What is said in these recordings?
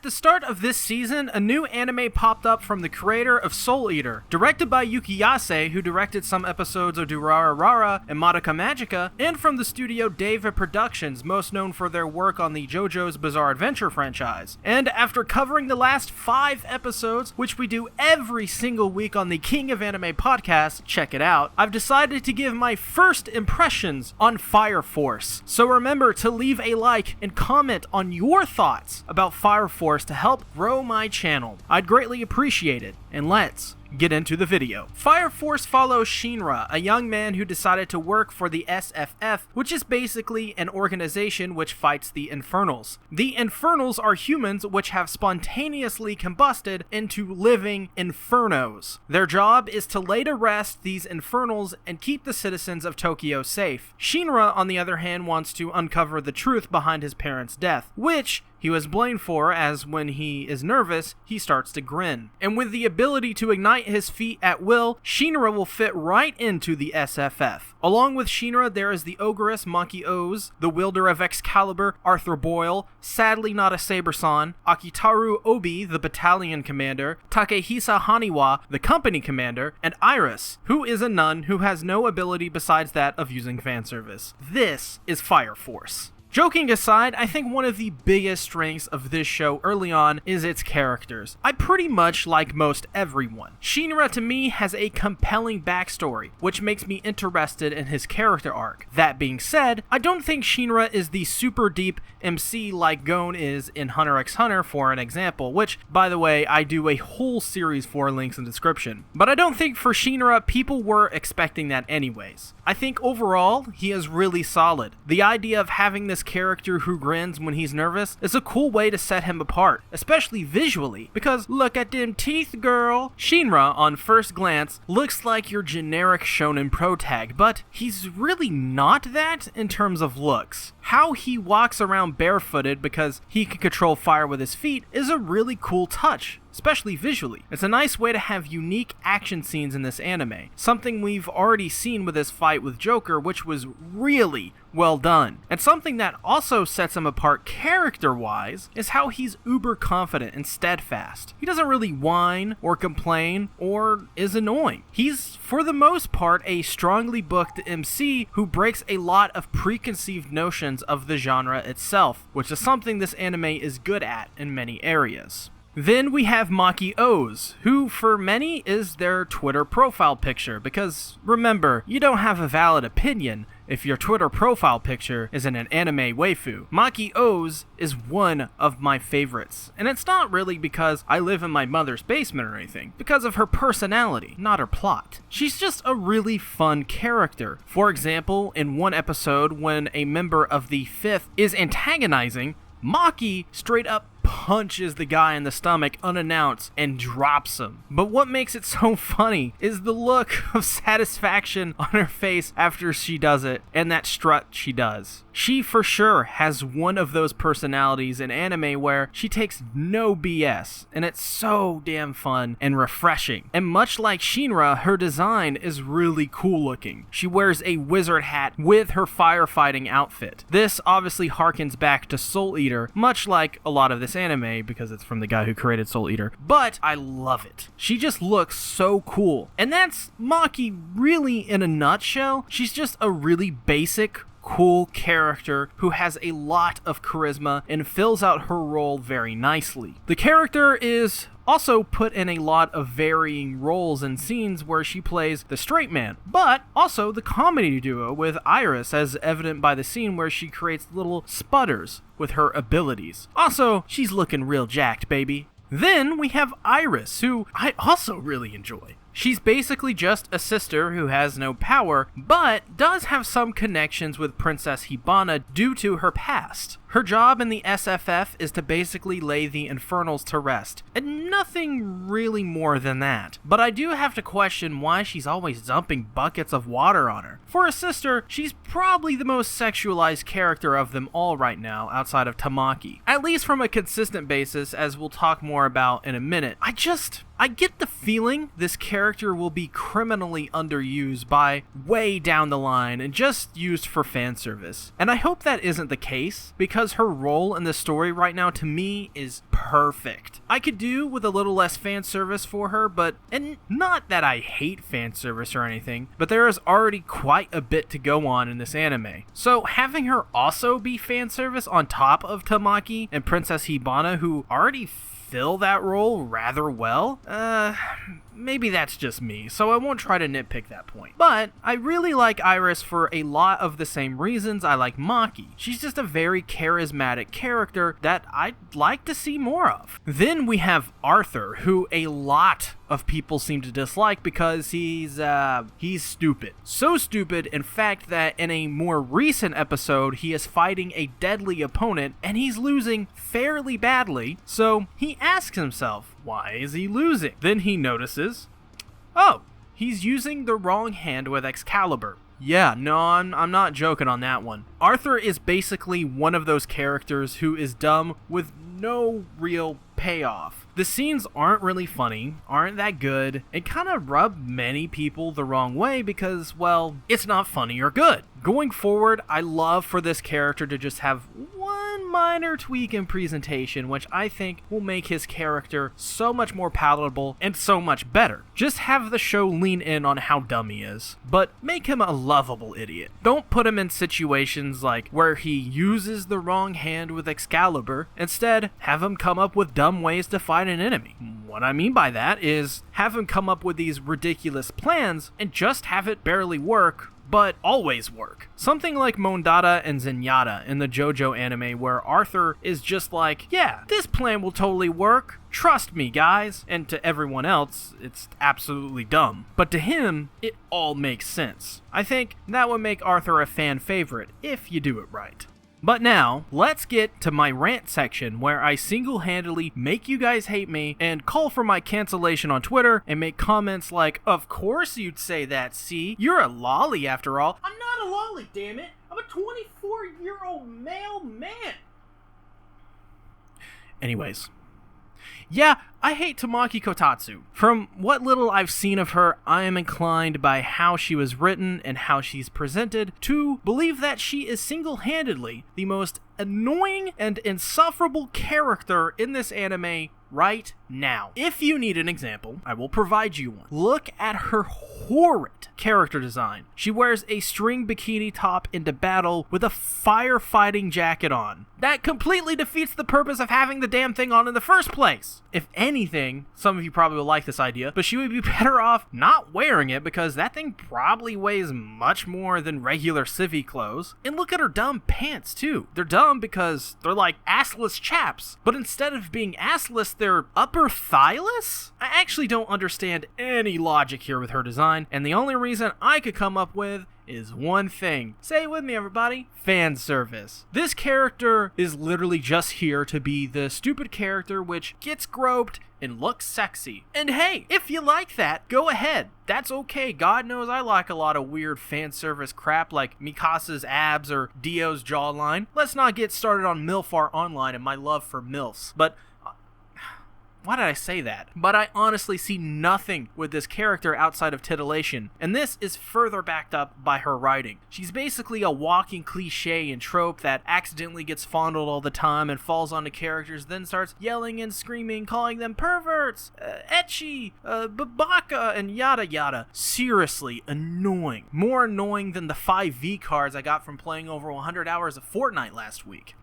At the start of this season, a new anime popped up from the creator of Soul Eater, directed by Yukiyase, who directed some episodes of Durarara and Madoka Magica, and from the studio David Productions, most known for their work on the JoJo's Bizarre Adventure franchise. And after covering the last 5 episodes, which we do every single week on the King of Anime podcast, check it out, I've decided to give my first impressions on Fire Force. So remember to leave a like and comment on your thoughts about Fire Force to help grow my channel. I'd greatly appreciate it, and let's get into the video. Fire Force follows Shinra, a young man who decided to work for the SFF, which is basically an organization which fights the Infernals. The Infernals are humans which have spontaneously combusted into living infernos. Their job is to lay to rest these Infernals and keep the citizens of Tokyo safe. Shinra, on the other hand, wants to uncover the truth behind his parents' death, which he was blamed for, as when he is nervous, he starts to grin. And with the ability to ignite his feet at will, Shinra will fit right into the SFF. Along with Shinra, there is the Ogress Maki Oz, the wielder of Excalibur, Arthur Boyle, sadly not a Saber-san, Akitaru Obi, the battalion commander, Takehisa Haniwa, the company commander, and Iris, who is a nun who has no ability besides that of using fan service. This is Fire Force. Joking aside, I think one of the biggest strengths of this show early on is its characters. I pretty much like most everyone. Shinra to me has a compelling backstory, which makes me interested in his character arc. That being said, I don't think Shinra is the super deep MC like Gon is in Hunter x Hunter, for an example, which, by the way, I do a whole series for, links in the description. But I don't think for Shinra, people were expecting that anyways. I think overall, he is really solid. The idea of having this character who grins when he's nervous is a cool way to set him apart, especially visually, because look at them teeth, girl. Shinra, on first glance, looks like your generic shonen protag, but he's really not that in terms of looks. How he walks around barefooted because he can control fire with his feet is a really cool touch, especially visually. It's a nice way to have unique action scenes in this anime, something we've already seen with his fight with Joker, which was really well done. And something that also sets him apart character-wise is how he's uber confident and steadfast. He doesn't really whine or complain or is annoying. He's, for the most part, a strongly booked MC who breaks a lot of preconceived notions of the genre itself, which is something this anime is good at in many areas. Then we have Maki Oz, who for many is their Twitter profile picture, because remember, you don't have a valid opinion if your Twitter profile picture isn't an anime waifu. Maki Oz is one of my favorites, and it's not really because I live in my mother's basement or anything, because of her personality, not her plot. She's just a really fun character. For example, in one episode when a member of the Fifth is antagonizing, Maki straight up punches the guy in the stomach unannounced and drops him. But what makes it so funny is the look of satisfaction on her face after she does it, and that strut she does. She for sure has one of those personalities in anime where she takes no BS, and it's so damn fun and refreshing. And much like Shinra, her design is really cool looking. She wears a wizard hat with her firefighting outfit. This obviously harkens back to Soul Eater, much like a lot of this anime because it's from the guy who created Soul Eater, but I love it. She just looks so cool. And that's Maki really in a nutshell. She's just a really basic, cool character who has a lot of charisma and fills out her role very nicely. The character is also put in a lot of varying roles and scenes where she plays the straight man, but also the comedy duo with Iris, as evident by the scene where she creates little sputters with her abilities. Also, she's looking real jacked, baby. Then we have Iris, who I also really enjoy. She's basically just a sister who has no power, but does have some connections with Princess Hibana due to her past. Her job in the SFF is to basically lay the Infernals to rest, and nothing really more than that. But I do have to question why she's always dumping buckets of water on her. For a sister, she's probably the most sexualized character of them all right now, outside of Tamaki. At least from a consistent basis, as we'll talk more about in a minute. I get the feeling this character will be criminally underused by way down the line and just used for fan service. And I hope that isn't the case, because her role in the story right now to me is perfect. I could do with a little less fan service for her, and not that I hate fan service or anything, but there is already quite a bit to go on in this anime. So having her also be fan service on top of Tamaki and Princess Hibana, who already fill that role rather well, maybe that's just me, so I won't try to nitpick that point. But I really like Iris for a lot of the same reasons I like Maki. She's just a very charismatic character that I'd like to see more of. Then we have Arthur, who a lot of people seem to dislike because he's stupid. So stupid, in fact, that in a more recent episode, he is fighting a deadly opponent and he's losing fairly badly, so he asks himself, why is he losing? Then he notices, oh, he's using the wrong hand with Excalibur. Yeah, no, I'm not joking on that one. Arthur is basically one of those characters who is dumb with no real payoff. The scenes aren't really funny, aren't that good, and kind of rub many people the wrong way because, well, it's not funny or good. Going forward, I love for this character to just have one minor tweak in presentation, which I think will make his character so much more palatable and so much better. Just have the show lean in on how dumb he is, but make him a lovable idiot. Don't put him in situations like where he uses the wrong hand with Excalibur. Instead, have him come up with dumb ways to fight an enemy. What I mean by that is have him come up with these ridiculous plans and just have it barely work, but always work. Something like Mondada and Zenyatta in the JoJo anime, where Arthur is just like, yeah, this plan will totally work, trust me guys, and to everyone else, it's absolutely dumb. But to him, it all makes sense. I think that would make Arthur a fan favorite, if you do it right. But now, let's get to my rant section where I single-handedly make you guys hate me and call for my cancellation on Twitter and make comments like, of course you'd say that, see? You're a lolly after all. I'm not a lolly, damn it! I'm a 24-year-old male man! Anyways. Yeah, I hate Tamaki Kotatsu. From what little I've seen of her, I am inclined by how she was written and how she's presented to believe that she is single-handedly the most annoying and insufferable character in this anime right now. If you need an example, I will provide you one. Look at her horrid character design. She wears a string bikini top into battle with a firefighting jacket on. That completely defeats the purpose of having the damn thing on in the first place. If anything, some of you probably will like this idea, but she would be better off not wearing it because that thing probably weighs much more than regular civvy clothes. And look at her dumb pants too. They're dumb because they're like assless chaps, but instead of being assless, they're upper thighless? I actually don't understand any logic here with her design, and the only reason I could come up with is one thing. Say it with me, everybody. Fan service. This character is literally just here to be the stupid character which gets groped and looks sexy. And hey, if you like that, go ahead. That's okay. God knows I like a lot of weird fan service crap like Mikasa's abs or Dio's jawline. Let's not get started on MILFAR Online and my love for MILFs. But why did I say that? But I honestly see nothing with this character outside of titillation, and this is further backed up by her writing. She's basically a walking cliche and trope that accidentally gets fondled all the time and falls onto characters, then starts yelling and screaming, calling them perverts, ecchi, babaka, and yada yada. Seriously annoying. More annoying than the 5V cards I got from playing over 100 hours of Fortnite last week.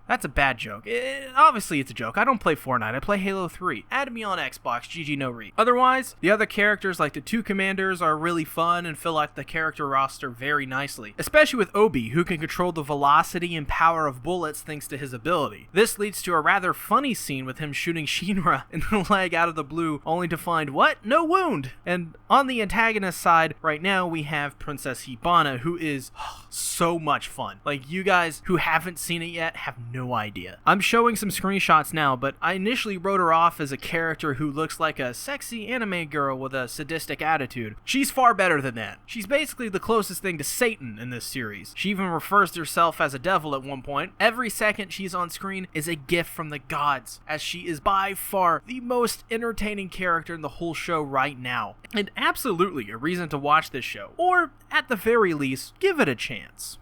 That's a bad joke. Obviously, it's a joke. I don't play Fortnite. I play Halo 3. Add me on Xbox. GG no re. Otherwise, the other characters like the two commanders are really fun and fill out the character roster very nicely. Especially with Obi, who can control the velocity and power of bullets thanks to his ability. This leads to a rather funny scene with him shooting Shinra in the leg out of the blue, only to find, what? No wound! And on the antagonist side, right now we have Princess Hibana, who is so much fun. Like, you guys who haven't seen it yet have no no idea. I'm showing some screenshots now, but I initially wrote her off as a character who looks like a sexy anime girl with a sadistic attitude. She's far better than that. She's basically the closest thing to Satan in this series. She even refers to herself as a devil at one point. Every second she's on screen is a gift from the gods, as she is by far the most entertaining character in the whole show right now. And absolutely a reason to watch this show, or at the very least, give it a chance.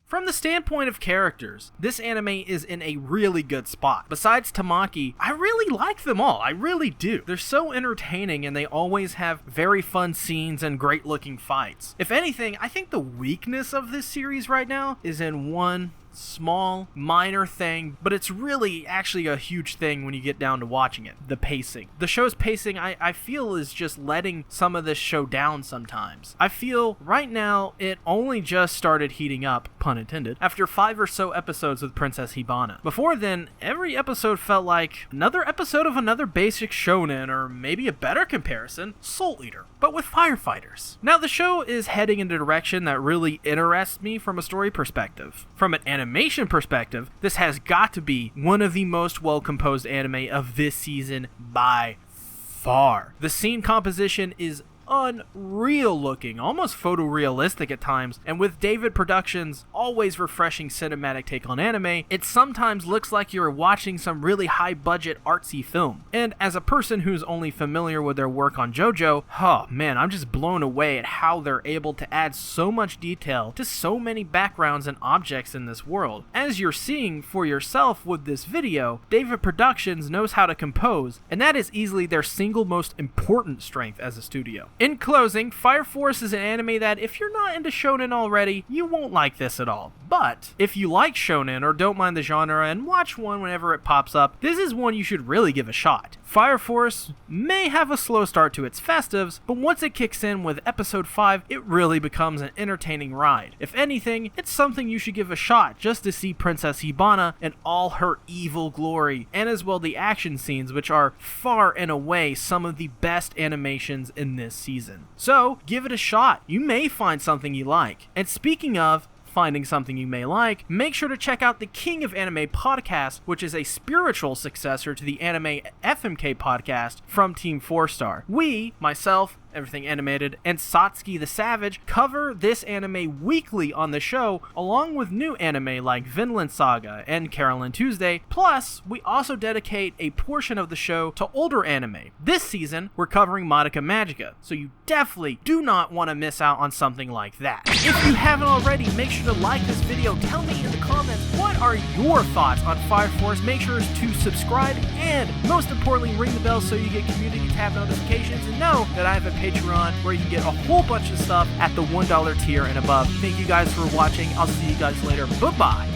From the standpoint of characters, this anime is in a really good spot. Besides Tamaki, I really like them all. I really do. They're so entertaining and they always have very fun scenes and great looking fights. If anything, I think the weakness of this series right now is in one small, minor thing, but it's really actually a huge thing when you get down to watching it. The pacing. The show's pacing, I feel, is just letting some of this show down sometimes. I feel right now it only just started heating up, pun intended, after 5 or so episodes with Princess Hibana. Before then, every episode felt like another episode of another basic shonen, or maybe a better comparison, Soul Eater, but with firefighters. Now the show is heading in a direction that really interests me from a story perspective. From an animation perspective, this has got to be one of the most well-composed anime of this season by far. The scene composition is unreal looking, almost photorealistic at times, and with David Productions' always refreshing cinematic take on anime, it sometimes looks like you're watching some really high budget artsy film. And as a person who's only familiar with their work on JoJo, oh man, I'm just blown away at how they're able to add so much detail to so many backgrounds and objects in this world. As you're seeing for yourself with this video, David Productions knows how to compose, and that is easily their single most important strength as a studio. In closing, Fire Force is an anime that if you're not into shonen already, you won't like this at all. But if you like shonen or don't mind the genre and watch one whenever it pops up, this is one you should really give a shot. Fire Force may have a slow start to its festives, but once it kicks in with episode 5, it really becomes an entertaining ride. If anything, it's something you should give a shot just to see Princess Hibana in all her evil glory, and as well the action scenes, which are far and away some of the best animations in this season. So, give it a shot. You may find something you like. And speaking of finding something you may like, make sure to check out the King of Anime podcast, which is a spiritual successor to the Anime FMK podcast from Team 4-Star. We, myself, Everything Animated, and Satsuki the Savage cover this anime weekly on the show, along with new anime like Vinland Saga and Carolyn Tuesday. Plus, we also dedicate a portion of the show to older anime. This season, we're covering Madoka Magica, so you definitely do not want to miss out on something like that. If you haven't already, make sure to like this video. Tell me in the comments, what are your thoughts on Fire Force? Make sure to subscribe, and most importantly, ring the bell so you get community tab notifications, and know that I have a Patreon where you can get a whole bunch of stuff at the $1 tier and above. Thank you guys for watching. I'll see you guys later. Bye-bye.